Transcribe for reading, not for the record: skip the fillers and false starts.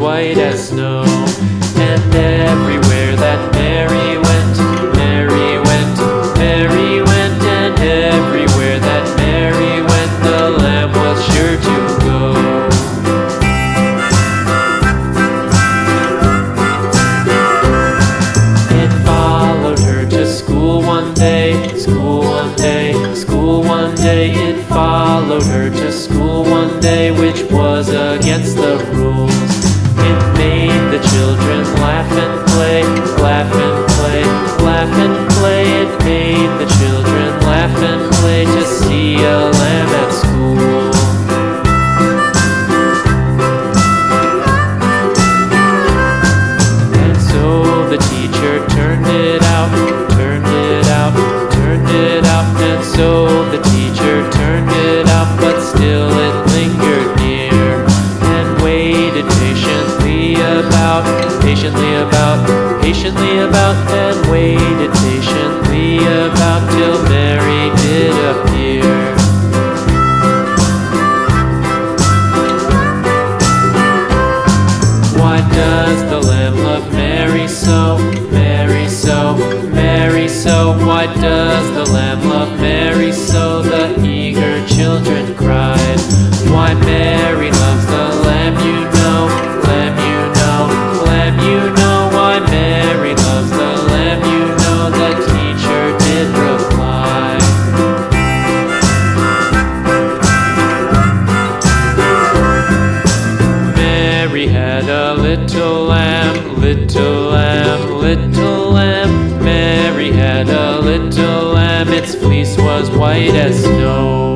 white as snow. And everywhere that Mary went, Mary went, Mary went, and everywhere that Mary went, the lamb was sure to go. It followed her to school one day, school one day, school one day. It followed her to school one day, which was against the rules. It made the children laugh and play, laugh and play, laugh and play. It made the children laugh and play to see a lamb at school. And so the teacher turned it out, turned it out, turned it out. And so the teacher turned it out, but still it lingered near and waited patiently about, patiently about, patiently about, and waited patiently about till Mary did appear. Why does the lamb love Mary so, Mary so, Mary so? Why does the lamb love Mary so? The eager children cried. Why Mary loves the lamb, you know, lamb, you know, lamb, you know. Why Mary loves the lamb, you know, the teacher did reply. Mary had a little lamb, little lamb, little lamb. Mary had a little lamb, its fleece was white as snow.